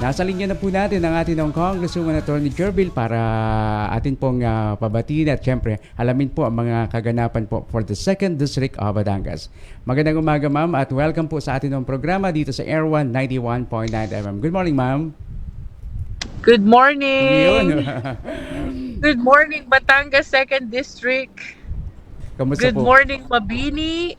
Nasa linya na po natin ang ating Congresswoman Attorney Jerbil para atin pong pabatiin at syempre alamin po ang mga kaganapan po for the 2nd District of Batangas. Magandang umaga ma'am at welcome po sa ating programa dito sa Air 1 91.9 FM. Good morning ma'am. Good morning! Yun. Good morning, Batangas 2nd District. Kamusta Good po? morning, Mabini,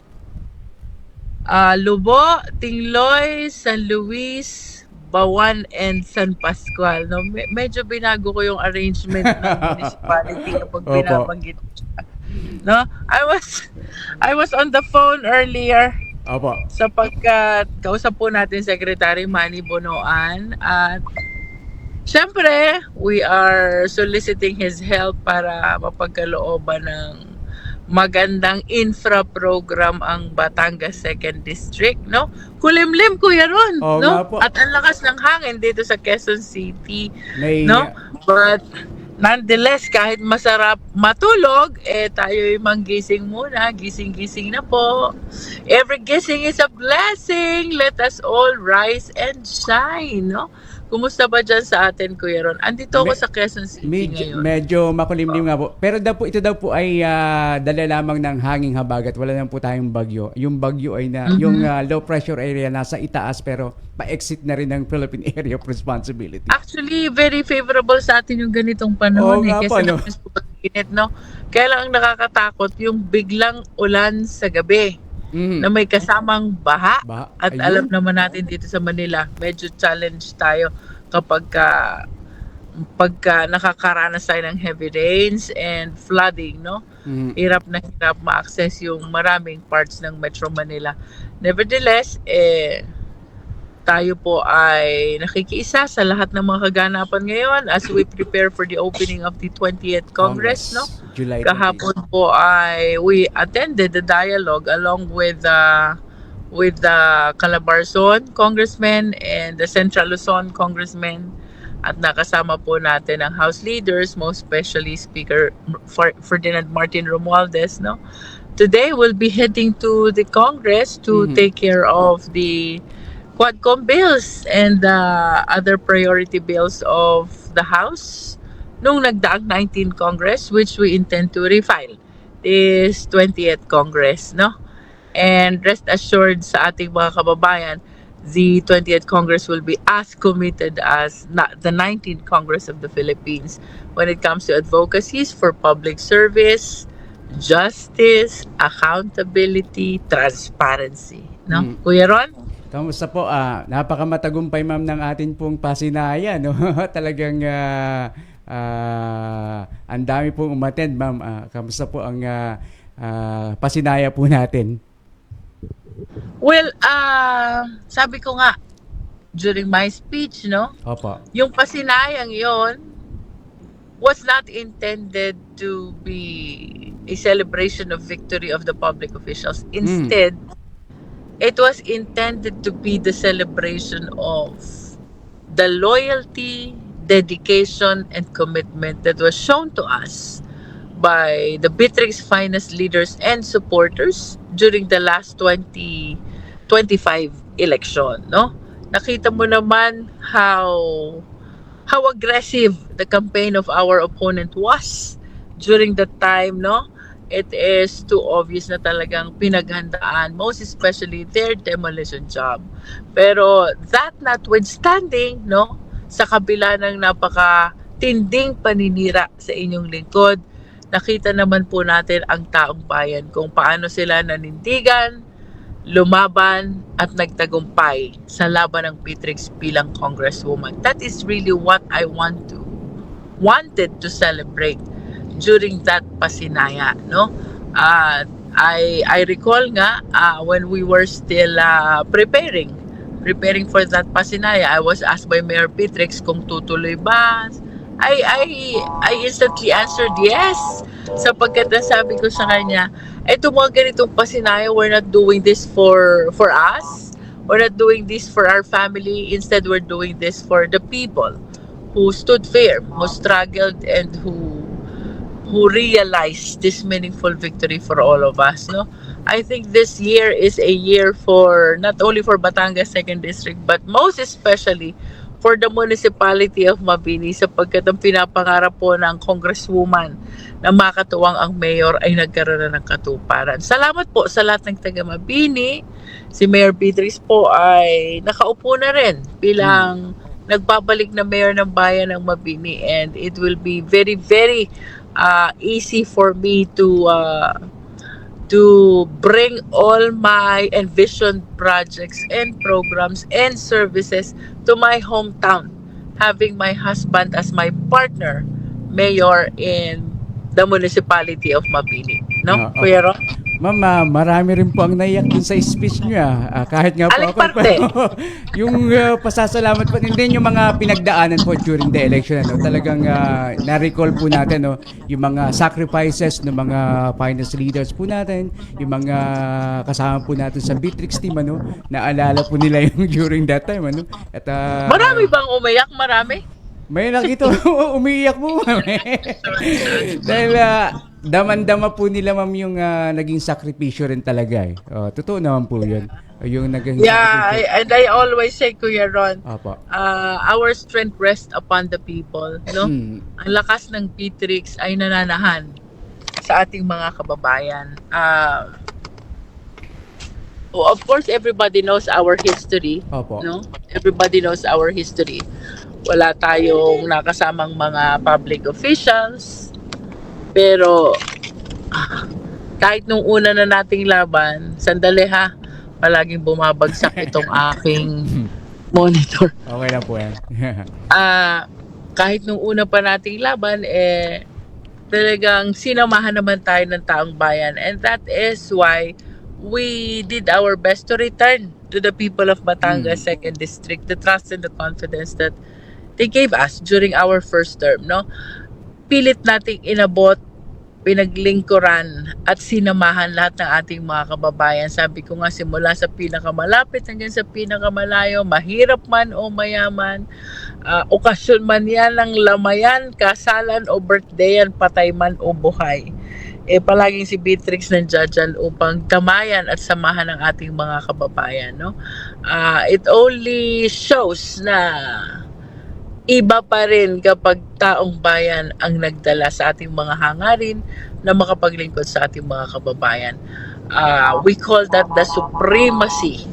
Lubo, Tingloy, San Luis, Bawan, and San Pascual. No, medyo binago ko yung arrangement ng municipality kapag Opo. binabanggit ko siya. No, I was on the phone earlier Opo. sapagkat kausap po natin Secretary Manny Bonoan at siyempre, we are soliciting his help para mapagkalooban ng magandang infra program ang Batangas 2nd District, no? Kulimlim, Kuya Ron, Oo nga no? po. At ang lakas ng hangin dito sa Quezon City, May no? But nonetheless, kahit masarap matulog, tayo'y manggising muna. Gising-gising na po. Every gising is a blessing. Let us all rise and shine, no? Kumusta ba dyan sa atin, Kuya Ron? Andito ako sa Quezon City ngayon. medyo makulimlim nga po. Pero ito daw po ay dala lamang ng hanging habagat. Wala lang po tayong bagyo. Yung bagyo ay yung low pressure area nasa itaas pero pa-exit na rin ng Philippine Area of Responsibility. Actually, very favorable sa atin yung ganitong Oo panahon. nga po, Kasi no? mas init, no? Kaya lang ang nakakatakot, yung biglang ulan sa gabi na may kasamang baha. At Ayun. alam naman natin dito sa Manila, medyo challenge tayo kapag pagka nakakaranas tayo ng heavy rains and flooding, no? Hirap na hirap ma-access yung maraming parts ng Metro Manila. Nevertheless, tayo po ay nakikiisa sa lahat ng mga kaganapan ngayon as we prepare for the opening of the 20th Congress, no? July 20. Kahapon po ay we attended the dialogue along with the Calabarzon Congressman and the Central Luzon Congressman at nakasama po natin ang House leaders, most especially Speaker Ferdinand Martin Romualdez, no? Today we'll be heading to the Congress to take care of the Quadcom bills and the other priority bills of the House nung nagdaang 19th Congress, which we intend to refile this 20th Congress, no? And rest assured sa ating mga kababayan, the 20th Congress will be as committed as the 19th Congress of the Philippines when it comes to advocacies for public service, justice, accountability, transparency, no? Kuya Ron? Kamusta po? Napakamatagumpay ma'am ng atin pong pasinaya, no? Talagang ang dami pong umattend, ma'am. Kamusta po ang pasinaya po natin? Well, sabi ko nga during my speech, no? Opo. Yung pasinayang yon was not intended to be a celebration of victory of the public officials. Instead, it was intended to be the celebration of the loyalty, dedication, and commitment that was shown to us by the Bitrix finest leaders and supporters during the last 2025 election, no? Nakita mo naman how aggressive the campaign of our opponent was during that time, no? It is too obvious na talagang pinaghandaan, most especially their demolition job. Pero that notwithstanding, no, sa kabila ng napaka-tinding paninira sa inyong lingkod, nakita naman po natin ang taong bayan kung paano sila nanindigan, lumaban, at nagtagumpay sa laban ng Bitrix bilang Congresswoman. That is really what I wanted to celebrate during that pasinaya, no? I recall nga when we were still preparing for that pasinaya, I was asked by Mayor Bitrix kung tutuloy ba. I instantly answered yes, sapagkat nasabi ko sa kanya, eto mga ganitong pasinaya, we're not doing this for us, we're not doing this for our family, instead we're doing this for the people who stood firm, who struggled, and who realized this meaningful victory for all of us, no? I think this year is a year for not only for Batangas 2nd District but most especially for the municipality of Mabini sapagkat ang pinapangarap po ng congresswoman na makatuwang ang mayor ay nagkaroon na ng katuparan. Salamat po sa lahat ng taga Mabini. Si Mayor Beatrice po ay nakaupo na rin bilang nagbabalik na mayor ng bayan ng Mabini, and it will be very very easy for me to bring all my envisioned projects and programs and services to my hometown, having my husband as my partner, mayor in the municipality of Mabini. No, Oo. Kuya Ron? Ma'am, marami rin po ang naiyak dun sa speech niyo. Kahit nga po Aling ako, parte? yung pasasalamat po, hindi yung mga pinagdaanan po during the election. Ano, talagang na-recall po natin yung mga sacrifices ng mga finance leaders po natin, yung mga kasama po natin sa Bitrix team, naalala po nila yung during that time. At, Marami bang umayak? Marami? may nakita umiiyak po, ma'am. Dahil daman-dama po nila, ma'am, yung naging sakripisyo rin talaga. Totoo naman po yun. Yung naging Yeah, sakripisyo. and I always say, Kuya Ron, Opo. our strength rests upon the people. No? Mm. Ang lakas ng Bitrix ay nananahan sa ating mga kababayan. Of course, everybody knows our history. Opo. No? Everybody knows our history. Wala tayong nakasamang mga public officials. Pero kahit nung una na nating laban, sandali ha, palaging bumabagsak itong aking monitor. Okay lang po yan. Kahit nung una pa nating laban, talagang sinamahan naman tayo ng taong bayan. And that is why we did our best to return to the people of Batangas 2nd District the trust and the confidence that they gave us during our first term. No? Pilit nating inabot, pinaglingkuran at sinamahan lahat ng ating mga kababayan. Sabi ko nga, simula sa pinakamalapit hanggang sa pinakamalayo, mahirap man o mayaman, okasyon man yan ng lamayan, kasalan o birthdayan, patay man o buhay. Palaging si Beatrix nandiyan dyan upang tamayan at samahan ng ating mga kababayan. No? It only shows na iba pa rin kapag taong bayan ang nagdala sa ating mga hangarin na makapaglingkod sa ating mga kababayan. We call that the supremacy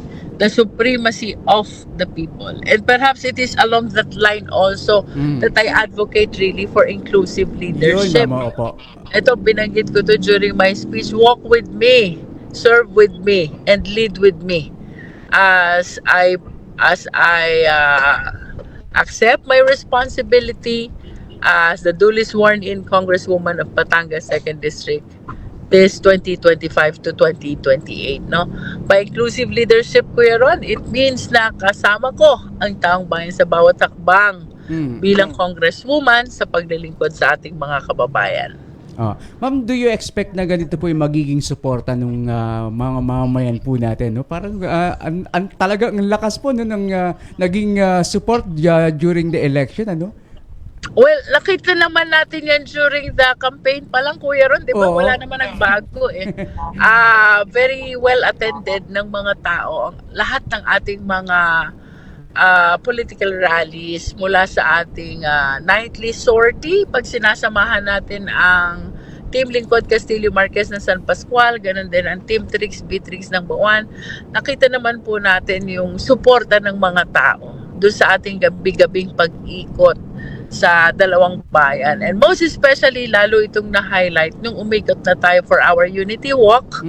of the people. And perhaps it is along that line also that I advocate really for inclusive leadership. Yun, ma'am, opo. Ito, binanggit ko to during my speech. Walk with me, serve with me, and lead with me as I accept my responsibility as the duly sworn in Congresswoman of Batangas 2nd District this 2025 to 2028. No? By inclusive leadership, Kuya Ron, it means na kasama ko ang taong bayan sa bawat hakbang bilang Congresswoman sa paglilingkod sa ating mga kababayan. Ma'am, do you expect na ganito po yung magiging suporta ng mga mamamayan po natin? No? Parang talagang ang lakas po ng naging support during the election. Ano? Well, nakita naman natin yan during the campaign pa lang, Kuya Ron. Di ba? Oo. Wala naman ang bago eh. Very well attended ng mga tao. Lahat ng ating mga political rallies mula sa ating nightly sortie, pag sinasamahan natin ang Team Lingkod Castillo Marquez ng San Pascual, ganun din ang Team Trix Bitrix ng Buwan, nakita naman po natin yung suporta ng mga tao doon sa ating gabi-gabing pag-ikot sa dalawang bayan. And most especially, lalo itong na-highlight nung umikot na tayo for our Unity Walk.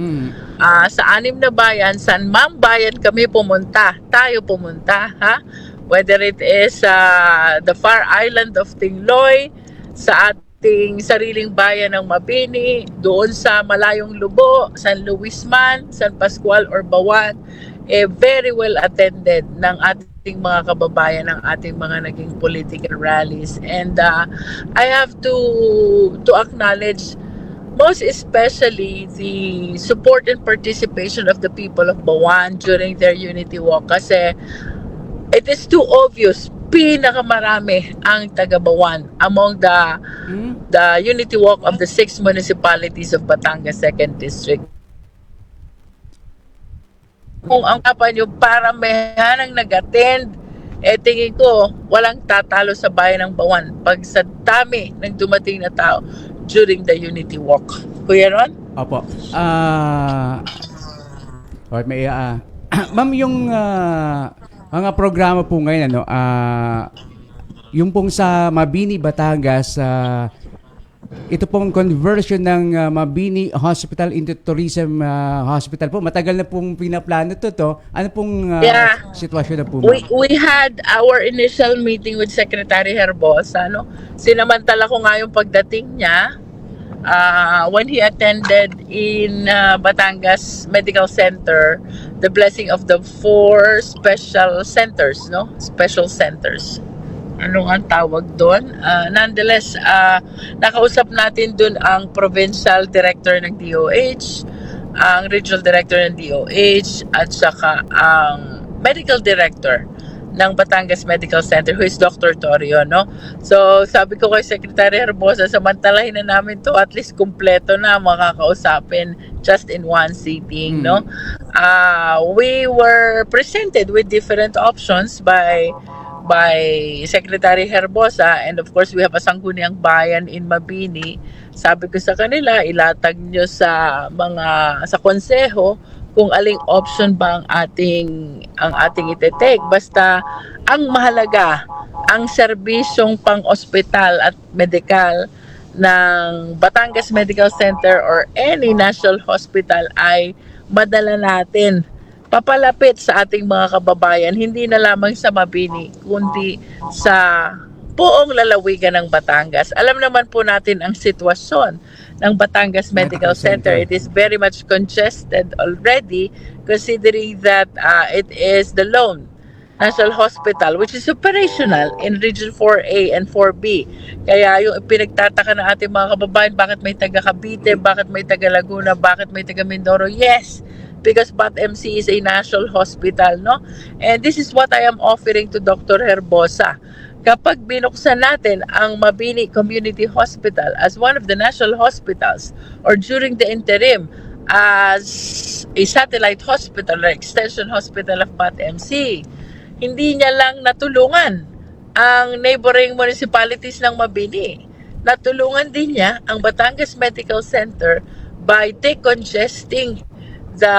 Sa 6 na bayan, San Mam bayan kami pumunta. Tayo pumunta, ha? Whether it is the far island of Tingloy, sa ating sariling bayan ng Mabini, doon sa Malayong Lubo, San Luis man, San Pascual or Bawan, very well attended ng ating mga kababayan, ng ating mga naging political rallies. And I have to acknowledge most especially the support and participation of the people of Bawan during their Unity Walk, kasi it is too obvious, pinakamarami ang taga Bawan among the Unity Walk of the 6 municipalities of Batangas 2nd District. Kung ang kapan yung paramihan ang nag-attend tingin ko, walang tatalo sa bayan ng Bawan pag sa dami ng dumating na tao during the Unity Walk. Kuya Ron? Opo. Okay, may ma'am, yung mga programa po ngayon, ano, yung pong sa Mabini, Batangas, ito pong conversion ng Mabini Hospital into Tourism Hospital po. Matagal na pong pinaplano to. Ano pong Yeah. sitwasyon na po, We had our initial meeting with Secretary Herbosa, no? Sinamantala ko nga yung pagdating niya when he attended in Batangas Medical Center, the blessing of the 4 special centers, no? Special centers. Ano nga ang tawag doon? Nonetheless, nakausap natin doon ang provincial director ng DOH, ang regional director ng DOH, at saka ang medical director ng Batangas Medical Center, who is Dr. Torio, no? So, sabi ko kay Secretary Herbosa, samantalahin na namin to, at least kumpleto na makakausapin just in one sitting, no? We were presented with different options by Secretary Herbosa, and of course we have a Sangguniang Bayan in Mabini. Sabi ko sa kanila, ilatag nyo sa konseho kung aling option ba ang ating itetake. Basta ang mahalaga, ang serbisyong pang-ospital at medikal ng Batangas Medical Center or any national hospital ay madala natin papalapit sa ating mga kababayan, hindi na lamang sa Mabini, kundi sa buong lalawigan ng Batangas. Alam naman po natin ang sitwasyon ng Batangas Medical Center. It is very much congested already, considering that it is the lone National Hospital which is operational in Region 4A and 4B. Kaya yung pinagtataka ng ating mga kababayan, bakit may taga Cavite, bakit may taga Laguna, bakit may taga Mindoro? Yes, because BAT-MC is a national hospital, no? And this is what I am offering to Dr. Herbosa. Kapag binuksan natin ang Mabini Community Hospital as one of the national hospitals or during the interim as a satellite hospital or extension hospital of BAT-MC, hindi niya lang natulungan ang neighboring municipalities ng Mabini. Natulungan din niya ang Batangas Medical Center by decongesting the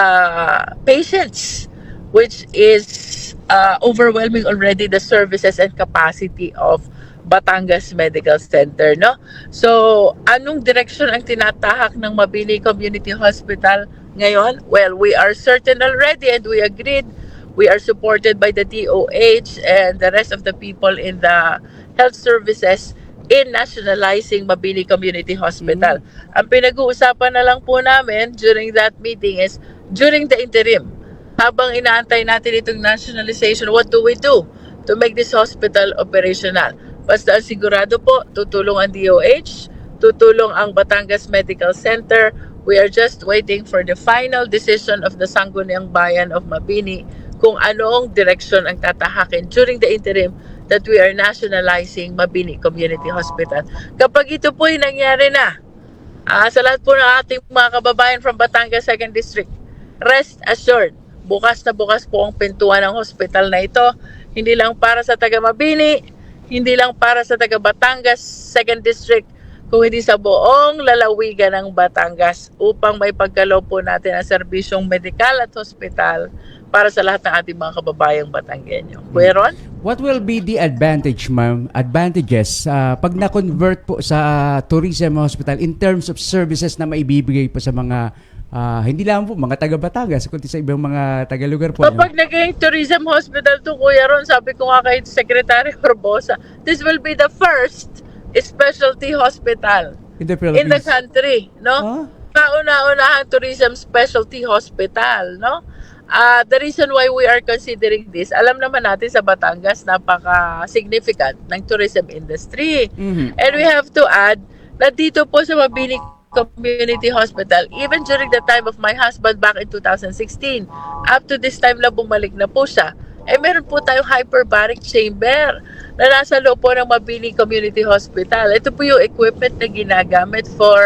patients, which is overwhelming already the services and capacity of Batangas Medical Center, no? So, anong direksyon ang tinatahak ng Mabini Community Hospital ngayon? Well, we are certain already and we agreed. We are supported by the DOH and the rest of the people in the health services in nationalizing Mabini Community Hospital. Ang pinag-uusapan na lang po namin during that meeting is during the interim, habang inaantay natin itong nationalization, what do we do to make this hospital operational? Basta sigurado po, tutulong ang DOH, tutulong ang Batangas Medical Center. We are just waiting for the final decision of the Sangguniang Bayan of Mabini kung anong direksyon ang tatahakin during the interim that we are nationalizing Mabini Community Hospital. Kapag ito po ay nangyari na, sa lahat po ng ating mga kababayan from Batangas 2nd District, rest assured, bukas na bukas po ang pintuan ng hospital na ito, hindi lang para sa taga Mabini, hindi lang para sa taga Batangas 2nd District, kung hindi sa buong lalawigan ng Batangas upang may pagkaloob po natin ang serbisyong medikal at hospital para sa lahat ng ating mga kababayang Batanggenyo. Kuya Ron? What will be the advantages pag na-convert po sa tourism hospital in terms of services na maibibigay po sa mga hindi lang po mga taga Batangas kundi sa ibang mga taga-lugar po? Kapag naging tourism hospital to, Kuya Ron, sabi ko nga kay Secretary Herbosa, this will be the first specialty hospital in the country, no? Kauna-unahang tourism specialty hospital, no? The reason why we are considering this, alam naman natin sa Batangas, napaka-significant ng tourism industry. And we have to add na dito po sa Mabini Community Hospital, even during the time of my husband back in 2016, up to this time lang bumalik na po siya, meron po tayong hyperbaric chamber na nasa loob po ng Mabini Community Hospital. Ito po yung equipment na ginagamit for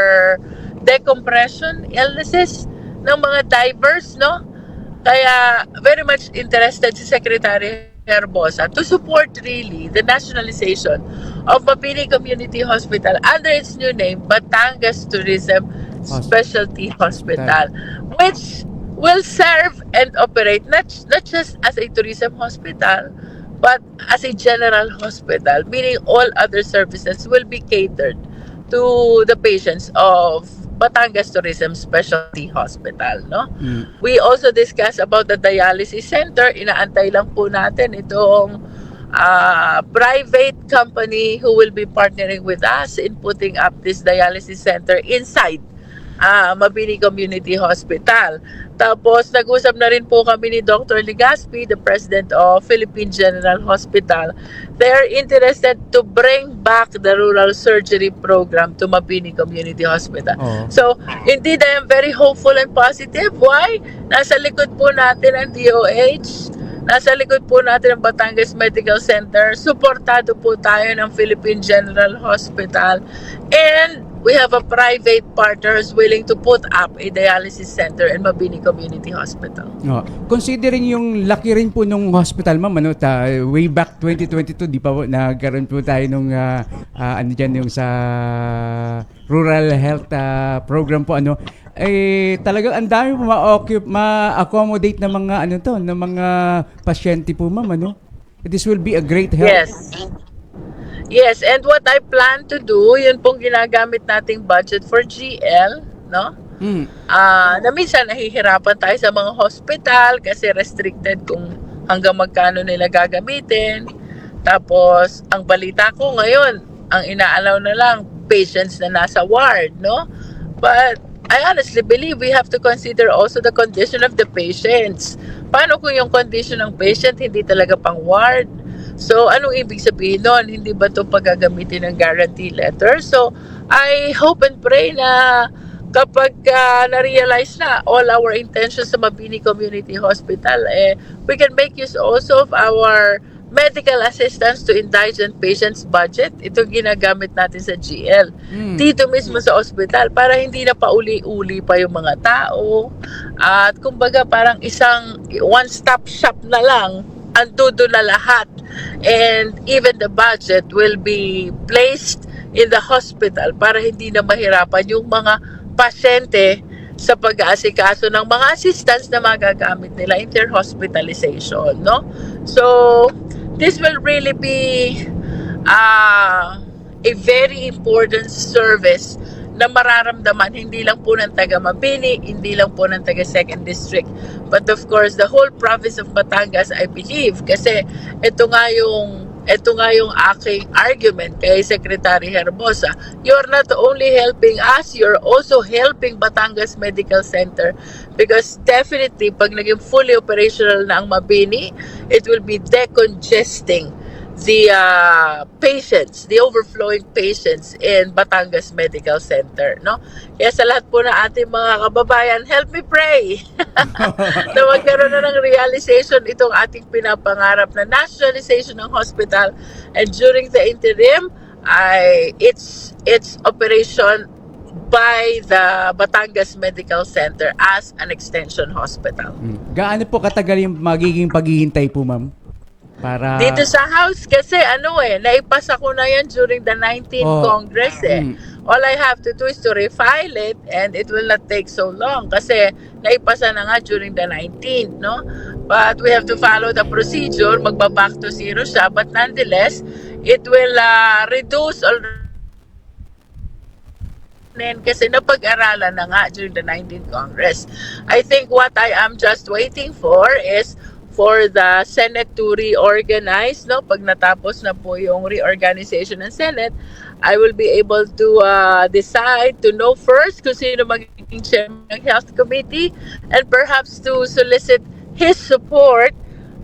decompression illnesses ng mga divers, no? Kaya very much interested si Secretary Herbosa to support really the nationalization of Mabini Community Hospital under its new name, Batangas Tourism Specialty Hospital. Hospital, which will serve and operate not just as a tourism hospital, but as a general hospital, meaning all other services will be catered to the patients of Batangas Tourism Specialty Hospital, no? Mm. We also discussed about the dialysis center. Inaantay lang po natin itong private company who will be partnering with us in putting up this dialysis center inside Mabini Community Hospital. Tapos nag-usap na rin po kami ni Dr. Legaspi, the president of Philippine General Hospital. They are interested to bring back the rural surgery program to Mabini Community Hospital. Oo. So, indeed, I am very hopeful and positive. Why? Nasa likod po natin ang DOH. Nasa likod po natin ang Batangas Medical Center. Suportado po tayo ng Philippine General Hospital. And we have a private partner who's willing to put up a dialysis center in Mabini Community Hospital. Oh, considering yung laki rin po nung hospital, ma'am, ano, way back 2022, di pa po, nagkaroon po tayo nung ano dyan, yung sa rural health program po, ano, talagang ang dami po ma-accommodate ng mga ano to, ng mga pasyente po, ma'am, ano. This will be a great help. Yes. Yes, and what I plan to do, yun pong ginagamit nating budget for GL, no? Mm. Na minsan nahihirapan tayo sa mga hospital kasi restricted kung hanggang magkano nila gagamitin. Tapos, ang balita ko ngayon, ang inaalaw na lang, patients na nasa ward, no? But, I honestly believe we have to consider also the condition of the patients. Paano kung yung condition ng patient hindi talaga pang ward? So, anong ibig sabihin nun? Hindi ba ito paggagamitin ng guarantee letter? So, I hope and pray na kapag na-realize na all our intentions sa Mabini Community Hospital, we can make use also of our medical assistance to indigent patients budget. Ito ginagamit natin sa GL. Dito mismo sa hospital para hindi na pauli-uli pa yung mga tao. At kumbaga parang isang one-stop shop na lang, andudo na lahat. And even the budget will be placed in the hospital para hindi na mahirapan yung mga pasyente sa pag-aasikaso ng mga assistance na magagamit nila in their hospitalization, no? So, this will really be a very important service na mararamdaman hindi lang po ng taga Mabini, hindi lang po ng taga 2nd District, but of course the whole province of Batangas, I believe, kasi ito nga yung aking argument kay Secretary Herbosa. You're not only helping us, you're also helping Batangas Medical Center because definitely pag naging fully operational na ang Mabini, it will be decongesting the patients, the overflowing patients in Batangas Medical Center, no? Kaya sa lahat po na ating mga kababayan, help me pray na magkaroon na ng realization itong ating pinapangarap na nationalization ng hospital, and during the interim, its operation by the Batangas Medical Center as an extension hospital. Gaano po katagal yung magiging paghihintay po, ma'am? Para Dito sa house kasi naipasa ko na yan during the 19th Congress All I have to do is to refile it and it will not take so long kasi naipasa na nga during the 19th, no? But we have to follow the procedure, magba-back to zero siya, but nonetheless, it will reduce already kasi napag-aralan na nga during the 19th Congress. I think what I am just waiting for is for the Senate to reorganize, no? Pag natapos na po yung reorganization ng Senate, I will be able to decide to know first kung sino magiging chairman ng Health Committee and perhaps to solicit his support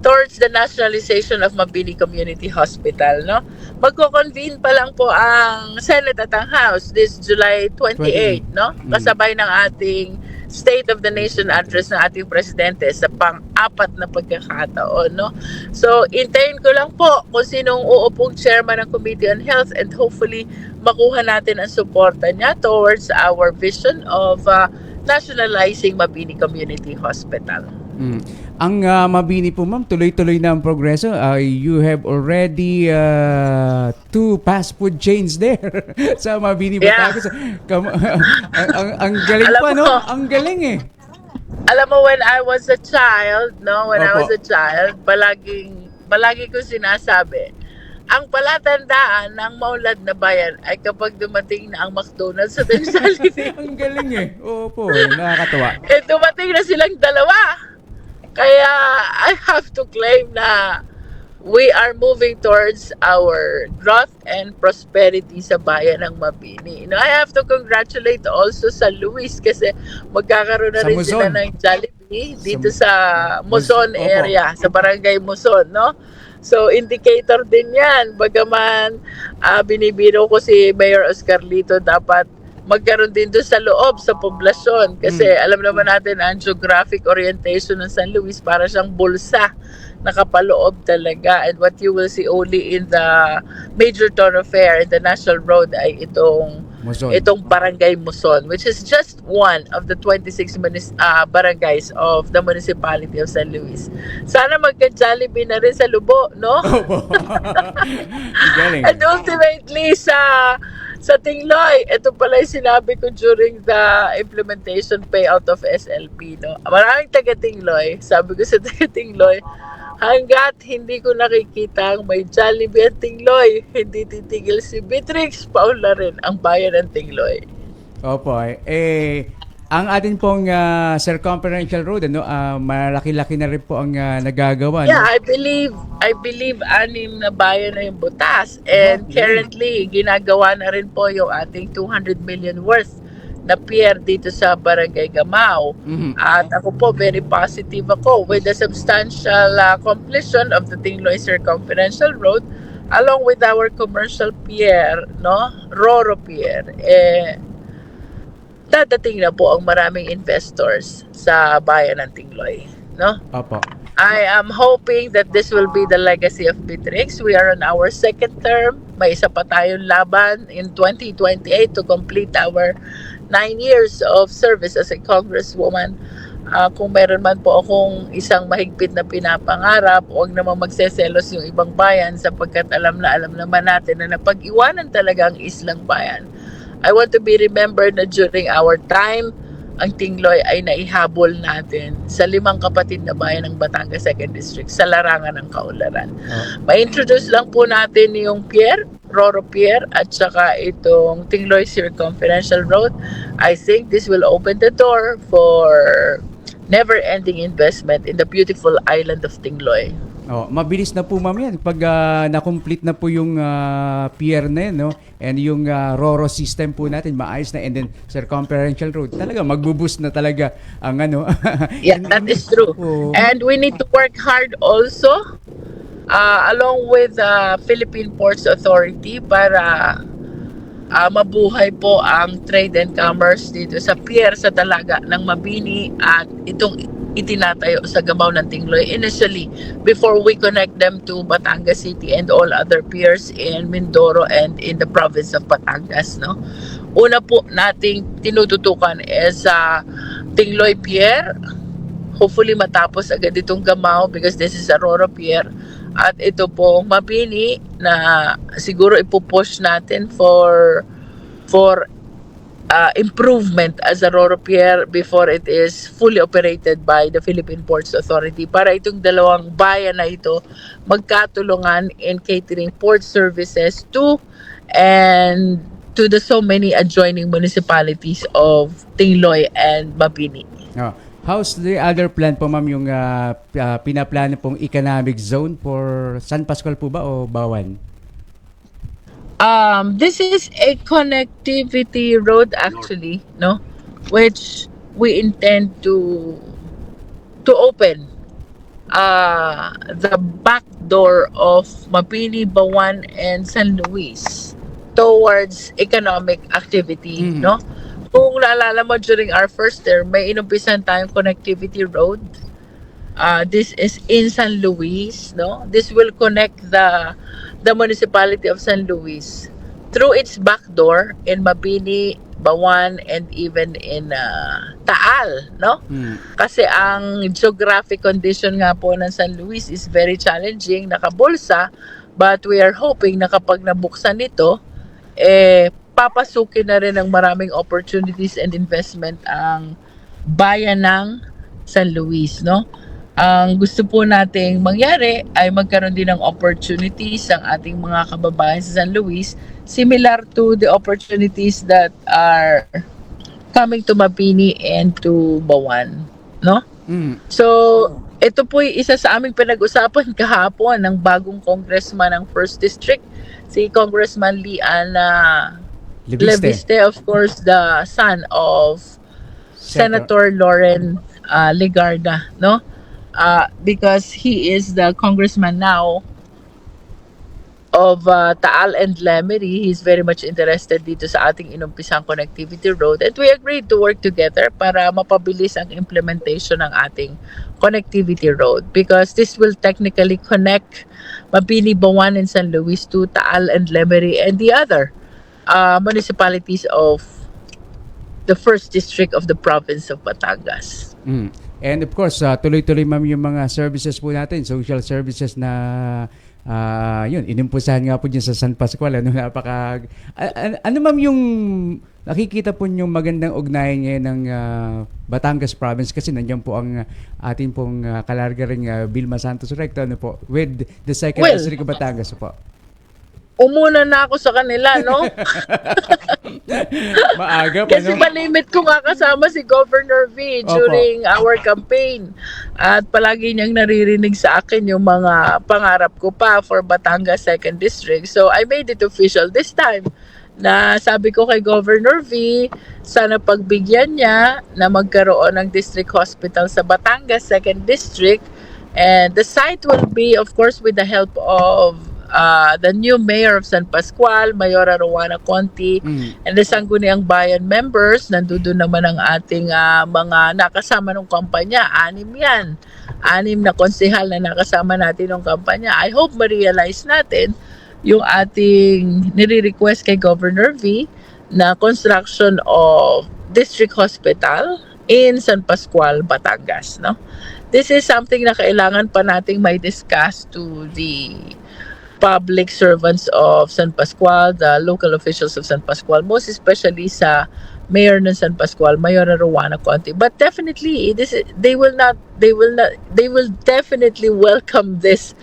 towards the nationalization of Mabini Community Hospital, no? Magko-convene pa lang po ang Senate at ang House this July 28, no? Kasabay ng ating State of the Nation address ng ating presidente sa pang-apat na pagkakataon, no? So, intayin ko lang po kung sinong uupong chairman ng Committee on Health and hopefully makuha natin ang suporta niya towards our vision of nationalizing Mabini Community Hospital. Mm. Ang Mabini po ma'am, tuloy-tuloy na ang progreso. You have already two fast food chains there sa Mabini, Yeah. Batangas. Ang galing Alam pa, no? mo, Ang galing eh. alam mo when I was a child, no, when I Opo. was a child, palagi ko sinasabi, ang palatandaan ng maunlad na bayan ay kapag dumating na ang McDonald's sa Jollibee. Ang galing eh. Opo, nakakatawa. Eh, dumating na silang dalawa. Kaya I have to claim na we are moving towards our growth and prosperity sa bayan ng Mabini. No, I have to congratulate also sa Luis kasi magkakaroon na Sa rin sila Luzon. ng Jollibee dito Sa sa Muson Opo. area, sa barangay Muson, no? So, indicator din yan. Bagaman, binibiro ko si Mayor Oscarlito, dapat magkaroon din doon sa loob, sa poblasyon. Kasi alam naman natin, ang geographic orientation ng San Luis, para siyang bulsa. Nakapaloob talaga. And what you will see only in the major thoroughfare, in the National Road, ay Muson. itong Barangay Muson, which is just one of the 26 barangays of the municipality of San Luis. Sana magka-Jollibee na rin sa Lubo, no? Opo. Ang galing. And ultimately sa Tingloy, ito pala yung sinabi ko during the implementation payout of SLP, no? Maraming taga Tingloy, sabi ko sa taga Tingloy, hanggat hindi ko nakikita ang may Jollibee at Tingloy, hindi titigil si Beatrix paunlarin ang bayan ng Tingloy. Opo. Ang atin pong circumferential road, ano, malaki-laki na rin po ang nagagawa. Yeah, No? I believe 6 na bayan na yung butas. And currently, ginagawa na rin po yung ating 200 million worth na pier dito sa Barangay Gamao. Mhm. At ako po, very positive ako with the substantial completion of the Tingloy Circumferential Road along with our commercial pier, no? Roro Pier. Dadating na po ang maraming investors sa bayan ng Tingloy, no? Opo. I am hoping that this will be the legacy of Beatrix. We are on our second term. May isa pa tayong laban in 2028 to complete our 9 years of service as a congresswoman. Kung meron man po akong isang mahigpit na pinapangarap, huwag naman magseselos yung ibang bayan sapagkat alam naman natin na napag-iwanan talaga ang islang bayan. I want to be remembered na during our time, ang Tingloy ay naihabol natin sa 5 kapatid na bayan ng Batangas 2nd District sa larangan ng kaunlaran. Ma-introduce lang po natin yung pier, Roro Pier, at saka itong Tingloy Circumferential Road. I think this will open the door for never-ending investment in the beautiful island of Tingloy. Mabilis na po ma'am yan pag na-complete na po yung pier na yun, no? And yung Roro system po natin maayos na, and then circumferential road talaga magbuboost na talaga ang ano. Yeah, that is true. Oh. And we need to work hard also along with the Philippine Ports Authority para mabuhay po ang trade and commerce dito sa pier sa Dalaga ng Mabini at itong itinatayo sa Gamao ng Tingloy initially before we connect them to Batangas City and all other piers in Mindoro and in the province of Batangas, no? Una po nating tinututukan is Tingloy Pier. Hopefully matapos agad itong Gamao because this is a Roro Pier. At ito po Mabini na siguro ipupush natin for improvement as a Roro Pier before it is fully operated by the Philippine Ports Authority para itong dalawang bayan na ito magkatulungan in catering port services to and to the so many adjoining municipalities of Tingloy and Mabini. How's the other plan po ma'am, yung pinaplano pong economic zone for San Pascual po ba o Bawan? This is a connectivity road actually, no, which we intend to open the back door of Mabini, Bawan, and San Luis towards economic activity, no? Kung naalala mo, during our first term, may inumpisan tayong connectivity road. This is in San Luis, no? This will connect the municipality of San Luis through its back door in Mabini, Bawan, and even in Taal, no? Mm. Kasi ang geographic condition nga po ng San Luis is very challenging, nakabulsa, but we are hoping na kapag nabuksan ito, papasukin na rin ng maraming opportunities and investment ang bayan ng San Luis, no? Ang gusto po nating mangyari ay magkaroon din ng opportunities ang ating mga kababayan sa San Luis, similar to the opportunities that are coming to Mabini and to Bawan, no? Mm. So, ito po isa sa aming pinag-usapan kahapon ng bagong congressman ng 1st District, si Congressman Lian Leviste, of course, the son of Senator Lauren Legarda, no? Because he is the congressman now of Taal and Lemery. He's very much interested dito sa ating inumpisang connectivity road, and we agreed to work together para mapabilis ang implementation ng ating connectivity road, because this will technically connect Mabini, Bawan, and San Luis to Taal and Lemery and the other municipalities of the 1st District of the province of Batangas. Mm. And of course, tuloy-tuloy ma'am yung mga services po natin, social services na yun, inimpusahan nga po dyan sa San Pascual. Ano ma'am yung nakikita po yung magandang ugnayan ngayon ng Batangas Province, kasi nandiyan po ang ating pong kalarga ring Vilma Santos Recto, ano po, with the 2nd District of Batangas po. Umuna na ako sa kanila, no? Maaga pa, Kasi no? malimit ko nga kasama si Governor V during our campaign. At palagi niyang naririnig sa akin yung mga pangarap ko pa for Batangas 2nd District. So I made it official this time na sabi ko kay Governor V, sana pagbigyan niya na magkaroon ng district hospital sa Batangas 2nd District. And the site will be, of course, with the help of the new mayor of San Pascual, Mayora Rowena Conti, and the Sangguniang Bayan members. Nandoon naman ang ating mga nakasama ng kampanya. 6 yan. 6 na konsehal na nakasama natin ng kampanya. I hope ma-realize natin yung ating nire-request kay Governor V na construction of district hospital in San Pascual, Batangas, no? This is something na kailangan pa nating may discuss to the public servants of San Pascual, the local officials of San Pascual, most especially sa mayor ng San Pascual, Mayora Rowena Conti. But definitely, they will definitely welcome this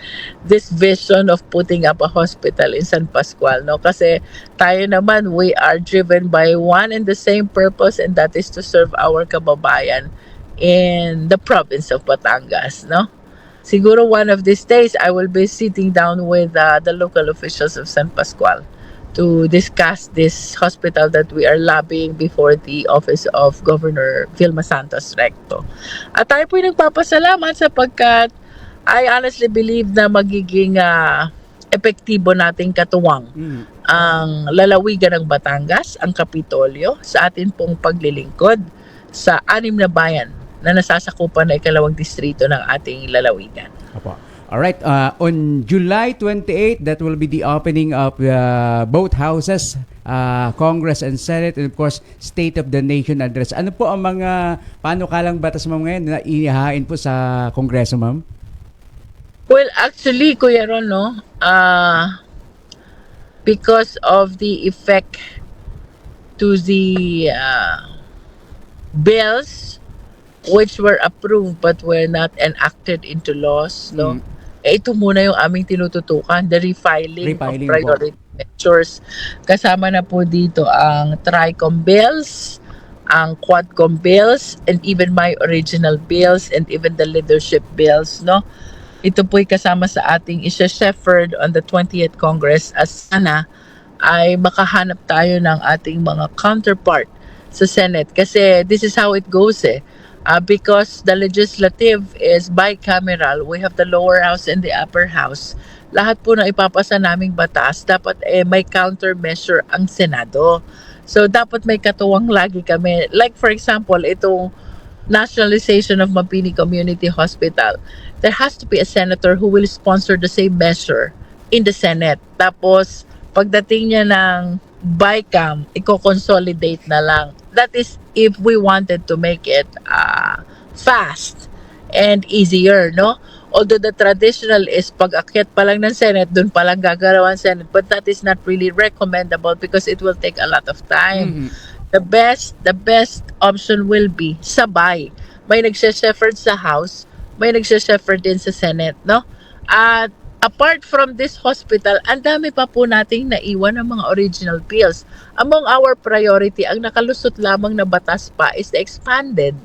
vision of putting up a hospital in San Pascual, no? Kasi tayo naman, we are driven by one and the same purpose, and that is to serve our kababayan in the province of Batangas, no? Siguro one of these days, I will be sitting down with the local officials of San Pascual to discuss this hospital that we are lobbying before the office of Governor Vilma Santos Recto. At tayo po'y nagpapasalamat sapagkat I honestly believe na magiging epektibo nating katuwang ang lalawigan ng Batangas, ang Kapitolyo, sa atin pong paglilingkod sa 6 na bayan na nasasakupan na 2nd distrito ng ating lalawigan. Apo. Alright, on July 28, that will be the opening of both houses, Congress and Senate, and of course, State of the Nation Address. Ano po ang mga panukalang batas, ma'am, ngayon na inihain po sa Kongreso, ma'am? Well, actually, Kuya Ron, no, because of the effect to the bills which were approved but were not enacted into laws, no? Ito muna yung aming tinututukan, the refiling of priority measures. Kasama na po dito ang TRICOM bills, ang Quadcom bills, and even my original bills, and even the leadership bills, no? Ito po'y kasama sa ating isa-shepherd on the 20th Congress, as sana ay makahanap tayo ng ating mga counterpart sa Senate. Kasi this is how it goes, because the legislative is bicameral, we have the lower house and the upper house. Lahat po na ipapasa naming batas, dapat may countermeasure ang Senado. So dapat may katuwang lagi kami. Like for example, itong nationalization of Mabini Community Hospital, there has to be a senator who will sponsor the same measure in the Senate. Tapos pagdating niya ng BICAM, i-consolidate na lang. That is if we wanted to make it fast and easier, no? Although the traditional is pag akyat pa lang ng Senate, dun pa lang gagalawan Senate, but that is not really recommendable because it will take a lot of time. The best option will be sabay. May nagsha-shepherd sa House, may nagsha-shepherd din sa Senate, no? At apart from this hospital, ang dami pa po nating naiwan ng mga original bills. Among our priority, ang nakalusot lamang na batas pa is the expanded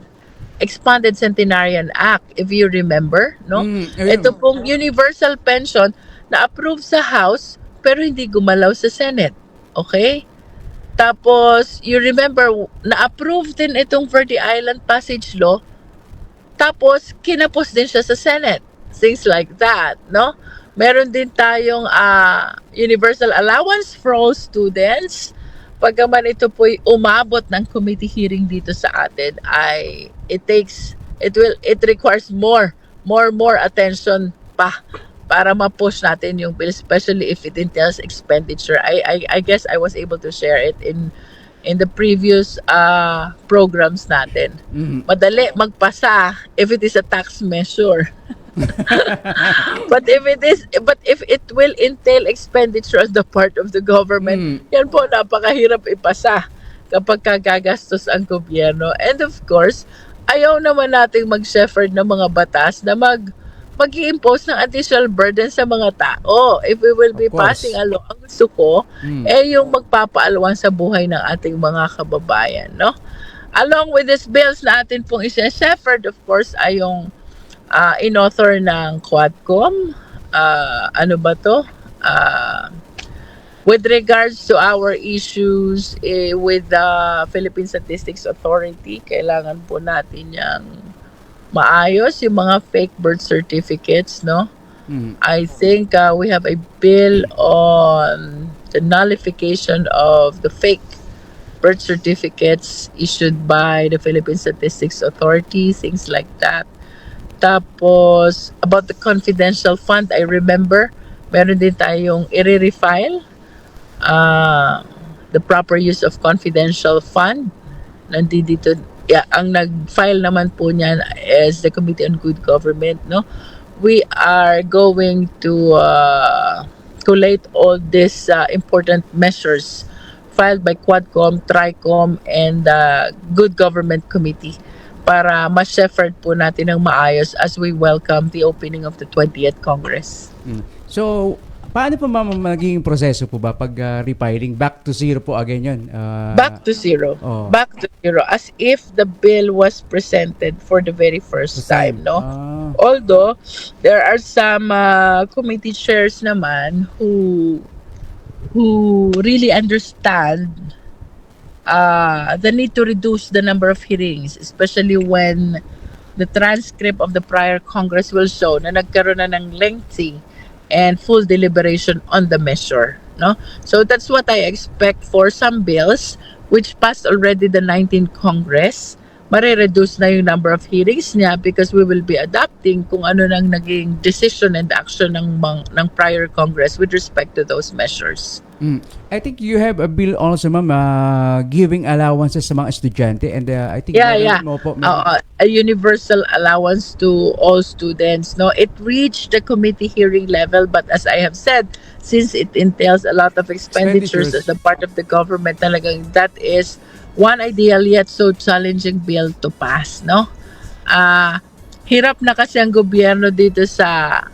Centenarian Act, if you remember, no? Ito pong universal pension na approved sa House pero hindi gumalaw sa Senate. Okay? Tapos, you remember, na-approve din itong Verde Island Passage Law. Tapos, kinapos din siya sa Senate. Things like that, no? Meron din tayong universal allowance for all students. Pagkaman ito po'y umabot ng committee hearing dito sa atin, it requires more attention pa para ma-push natin yung bill, especially if it entails expenditure. I guess I was able to share it in the previous programs natin. Madali magpasa if it is a tax measure. but if it will entail expenditure on the part of the government, yan po napakahirap ipasa kapag kagagastos ang gobyerno. And of course, ayaw naman nating mag-shepherd ng mga batas na mag-i-impose ng additional burden sa mga tao. If we will be passing a law, ang gusto ko, yung magpapaalwan sa buhay ng ating mga kababayan, no? Along with these bills na atin pong isa-shepherd, of course, ay yung in-author ng Quadcom. Ano ba to? With regards to our issues with the Philippine Statistics Authority, kailangan po natin yung maayos yung mga fake birth certificates, no? I think we have a bill on the nullification of the fake birth certificates issued by the Philippine Statistics Authority, things like that. Tapos, about the confidential fund, I remember, meron din tayong i-refile the proper use of confidential fund. Nandito, ang nag-file naman po niyan is the Committee on Good Government, no? We are going to collate all these important measures filed by Quadcom, Tricom, and the Good Government Committee para ma-shepherd po natin ng maayos as we welcome the opening of the 20th Congress. So, paano po magiging proseso po ba pag refiling? Back to zero po again yun? Back to zero. Back to zero. As if the bill was presented for the very first time, no? Although, there are some committee chairs naman who really understand the need to reduce the number of hearings, especially when the transcript of the prior Congress will show na nagkaroon na ng lengthy and full deliberation on the measure, no? So that's what I expect for some bills which passed already the 19th Congress. Mare-reduce na yung number of hearings niya because we will be adapting kung ano nang naging decision and action ng prior Congress with respect to those measures. I think you have a bill also, ma'am, giving allowances sa mga estudyante, and I think a universal allowance to all students. No, it reached the committee hearing level, but as I have said, since it entails a lot of expenditures as a part of the government, talagang that is one ideal yet so challenging bill to pass. No, hirap na kasi ang gobyerno dito sa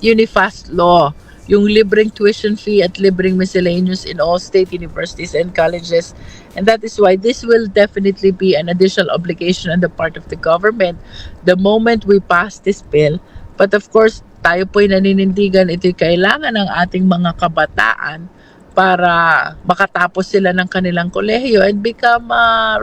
Unifast Law. Yung libreng tuition fee at libreng miscellaneous in all state universities and colleges. And that is why this will definitely be an additional obligation on the part of the government the moment we pass this bill. But of course, tayo po'y naninindigan, ito'y kailangan ng ating mga kabataan para makatapos sila ng kanilang kolehiyo and become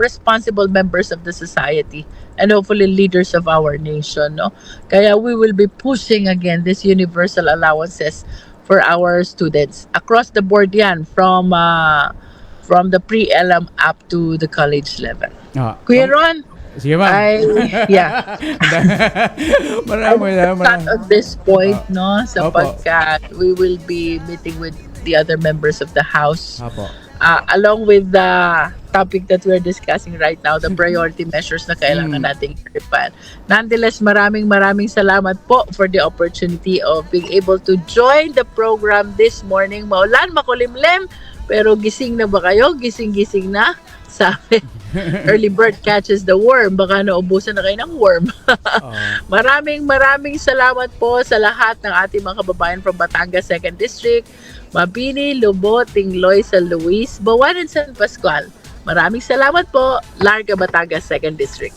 responsible members of the society and hopefully leaders of our nation. No? Kaya we will be pushing again this universal allowances for our students across the board yan from the pre-LM up to the college level. Kuya Ron, sige, ma'am. Marami. At this point, no, sapagkat we will be meeting with the other members of the House. Apo. Along with the topic that we're discussing right now, the priority measures na kailangan nating ipag. Nonetheless, maraming salamat po for the opportunity of being able to join the program this morning. Maulan, makulimlim, pero gising na ba kayo? Gising-gising na? Sabi, early bird catches the worm. Baka naubusan na kayo ng worm. Maraming salamat po sa lahat ng ating mga kababayan from Batangas 2nd District, Mabini, Lobo, Tingloy, San Luis, Bawan, and San Pascual. Maraming salamat po. Larga, Batangas 2nd District.